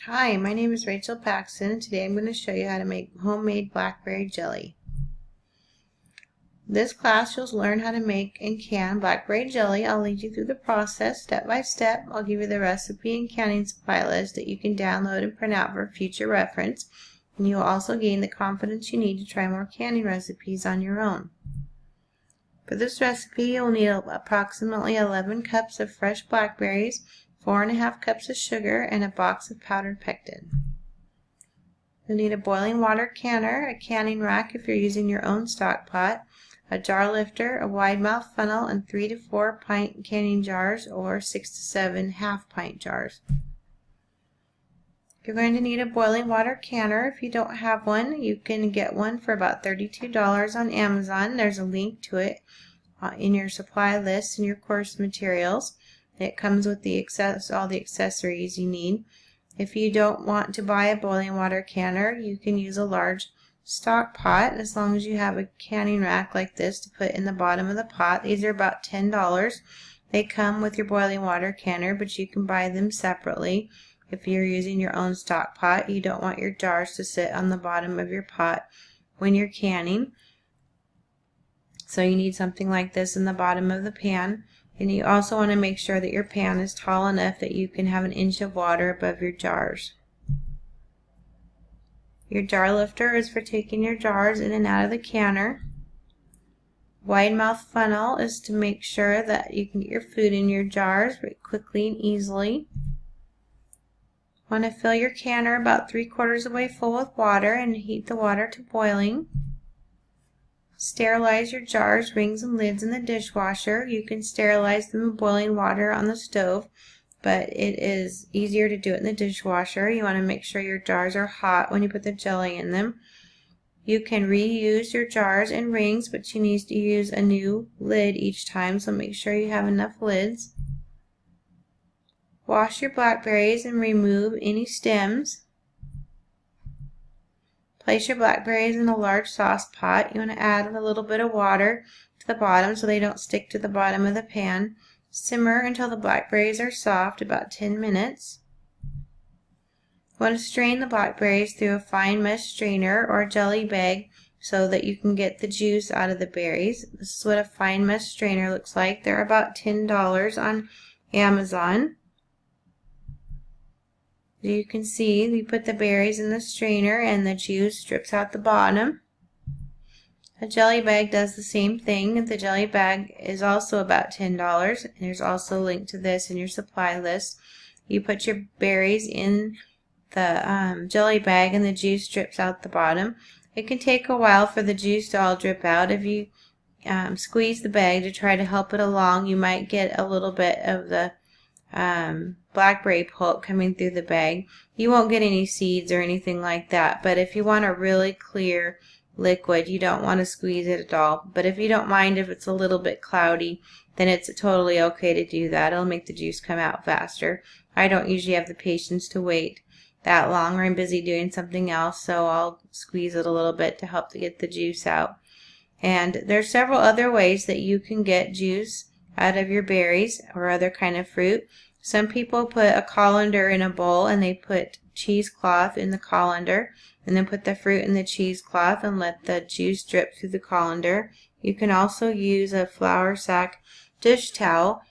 Hi, my name is Rachel Paxton. Today I'm going to show you how to make homemade blackberry jelly. This class you'll learn how to make and can blackberry jelly. I'll lead you through the process step by step. I'll give you the recipe and canning supply list that you can download and print out for future reference. And you'll also gain the confidence you need to try more canning recipes on your own. For this recipe, you'll need approximately 11 cups of fresh blackberries, 4½ cups of sugar, and a box of powdered pectin. You'll need a boiling water canner, a canning rack if you're using your own stock pot, a jar lifter, a wide mouth funnel, and 3 to 4 pint canning jars or 6 to 7 half-pint jars. You're going to need a boiling water canner. If you don't have one, you can get one for about $32 on Amazon. There's a link to it in your supply list in your course materials. It comes with all the accessories you need. If you don't want to buy a boiling water canner, you can use a large stock pot as long as you have a canning rack like this to put in the bottom of the pot. These are about $10. They come with your boiling water canner, but you can buy them separately. If you're using your own stock pot, you don't want your jars to sit on the bottom of your pot when you're canning. So you need something like this in the bottom of the pan. And you also want to make sure that your pan is tall enough that you can have 1 inch of water above your jars. Your jar lifter is for taking your jars in and out of the canner. Wide mouth funnel is to make sure that you can get your food in your jars very quickly and easily. Want to fill your canner about 3/4 of the way full with water and heat the water to boiling. Sterilize your jars, rings, and lids in the dishwasher. You can sterilize them in boiling water on the stove, but it is easier to do it in the dishwasher. You want to make sure your jars are hot when you put the jelly in them. You can reuse your jars and rings, but you need to use a new lid each time, so make sure you have enough lids. Wash your blackberries and remove any stems. Place your blackberries in a large sauce pot. You want to add a little bit of water to the bottom so they don't stick to the bottom of the pan. Simmer until the blackberries are soft, about 10 minutes. You want to strain the blackberries through a fine mesh strainer or a jelly bag so that you can get the juice out of the berries. This is what a fine mesh strainer looks like. They're about $10 on Amazon. You can see we put the berries in the strainer and the juice drips out the bottom. A jelly bag does the same thing. The jelly bag is also about $10. And there's also a link to this in your supply list. You put your berries in the jelly bag and the juice drips out the bottom. It can take a while for the juice to all drip out. If you squeeze the bag to try to help it along, you might get a little bit of the blackberry pulp coming through the bag. You won't get any seeds or anything like that, but if you want a really clear liquid, you don't want to squeeze it at all. But if you don't mind if it's a little bit cloudy, then it's totally okay to do that. It'll make the juice come out faster. I don't usually have the patience to wait that long, or I'm busy doing something else, so I'll squeeze it a little bit to help to get the juice out. And there's several other ways that you can get juice out of your berries or other kind of fruit. Some people put a colander in a bowl and they put cheesecloth in the colander and then put the fruit in the cheesecloth and let the juice drip through the colander. You can also use a flour sack dish towel.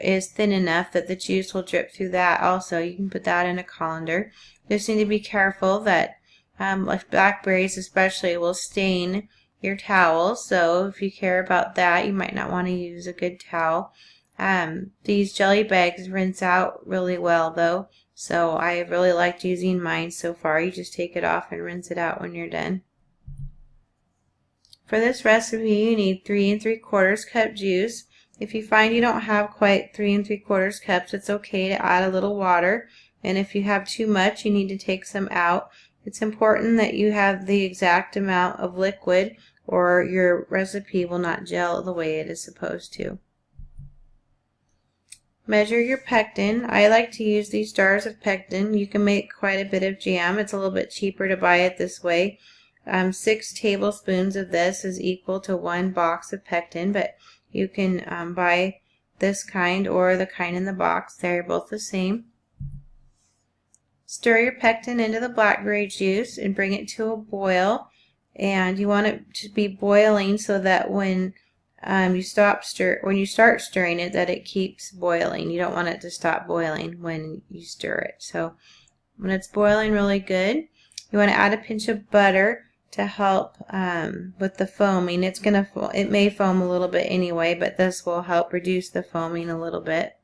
Is thin enough that the juice will drip through that also. You can put that in a colander. Just need to be careful that like blackberries especially will stain your towel, so if you care about that, you might not want to use a good towel. These jelly bags rinse out really well though, so I really liked using mine so far. You just take it off and rinse it out when you're done. For this recipe, you need 3 3/4 cup juice. If you find you don't have quite 3 3/4 cups, it's okay to add a little water, and if you have too much, you need to take some out. It's important that you have the exact amount of liquid or your recipe will not gel the way it is supposed to. Measure your pectin. I like to use these jars of pectin. You can make quite a bit of jam. It's a little bit cheaper to buy it this way. 6 tablespoons of this is equal to 1 box of pectin, but you can buy this kind or the kind in the box. They're both the same. Stir your pectin into the blackberry juice and bring it to a boil. And you want it to be boiling so that when you start stirring it, that it keeps boiling. You don't want it to stop boiling when you stir it. So when it's boiling really good, you want to add a pinch of butter to help with the foaming. It may foam a little bit anyway, but this will help reduce the foaming a little bit.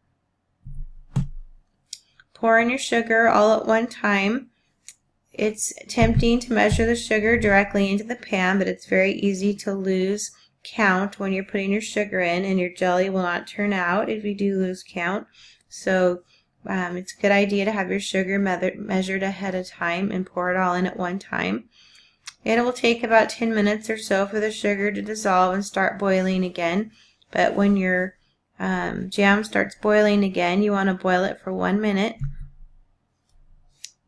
Pour in your sugar all at one time. It's tempting to measure the sugar directly into the pan, but it's very easy to lose count when you're putting your sugar in, and your jelly will not turn out if you do lose count. So it's a good idea to have your sugar measured ahead of time and pour it all in at one time. It will take about 10 minutes or so for the sugar to dissolve and start boiling again. But when your jam starts boiling again, you want to boil it for 1 minute.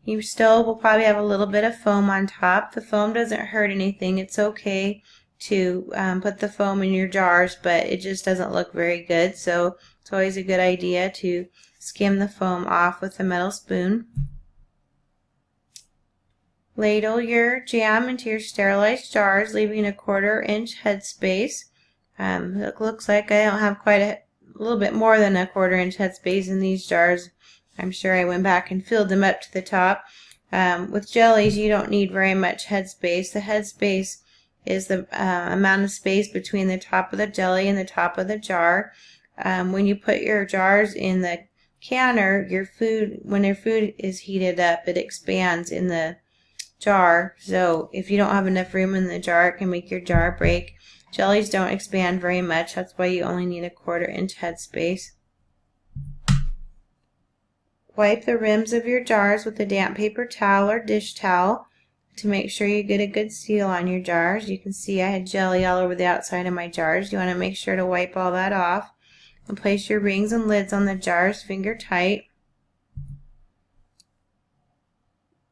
You still will probably have a little bit of foam on top. The foam doesn't hurt anything. It's okay to put the foam in your jars, but it just doesn't look very good. So it's always a good idea to skim the foam off with a metal spoon. Ladle your jam into your sterilized jars, leaving a 1/4 inch headspace. It looks like I don't have quite a little bit more than a 1/4 inch headspace in these jars. I'm sure I went back and filled them up to the top. With jellies, you don't need very much headspace. The headspace is the amount of space between the top of the jelly and the top of the jar. When you put your jars in the canner, when your food is heated up, it expands in the jar. So if you don't have enough room in the jar, it can make your jar break. Jellies don't expand very much. That's why you only need a 1/4 inch headspace. Wipe the rims of your jars with a damp paper towel or dish towel to make sure you get a good seal on your jars. You can see I had jelly all over the outside of my jars. You want to make sure to wipe all that off. And place your rings and lids on the jars finger tight.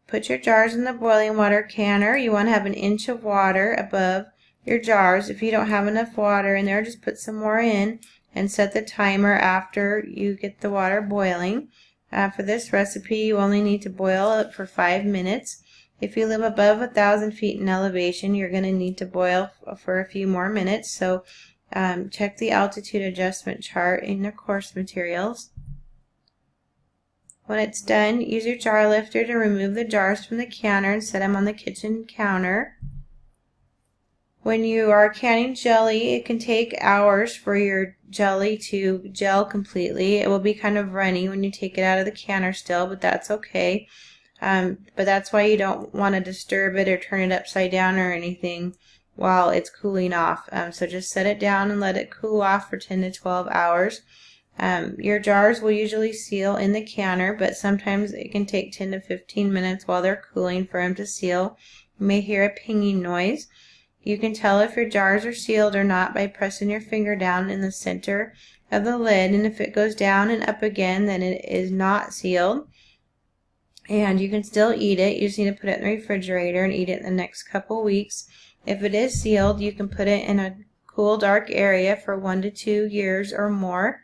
Put your jars in the boiling water canner. You want to have 1 inch of water above your jars. If you don't have enough water in there, just put some more in and set the timer after you get the water boiling. For this recipe, you only need to boil it for 5 minutes. If you live above 1,000 feet in elevation, you're going to need to boil for a few more minutes. So check the altitude adjustment chart in your course materials. When it's done, use your jar lifter to remove the jars from the canner and set them on the kitchen counter. When you are canning jelly, it can take hours for your jelly to gel completely. It will be kind of runny when you take it out of the canner still, but that's okay. But that's why you don't want to disturb it or turn it upside down or anything while it's cooling off. So just set it down and let it cool off for 10 to 12 hours. Your jars will usually seal in the canner, but sometimes it can take 10 to 15 minutes while they're cooling for them to seal. You may hear a pinging noise. You can tell if your jars are sealed or not by pressing your finger down in the center of the lid, and if it goes down and up again, then it is not sealed. And you can still eat it. You just need to put it in the refrigerator and eat it in the next couple weeks. If it is sealed, you can put it in a cool, dark area for 1 to 2 years or more.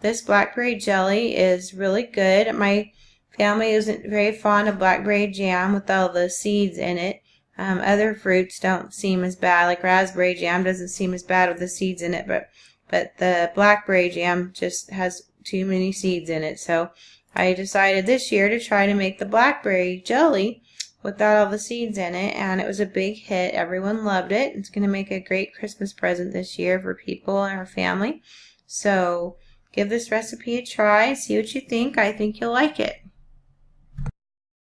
This blackberry jelly is really good. My family isn't very fond of blackberry jam with all the seeds in it. Other fruits don't seem as bad, like raspberry jam doesn't seem as bad with the seeds in it, but the blackberry jam just has too many seeds in it. So I decided this year to try to make the blackberry jelly without all the seeds in it, and it was a big hit. Everyone loved it. It's going to make a great Christmas present this year for people in our family. So give this recipe a try, see what you think. I think you'll like it.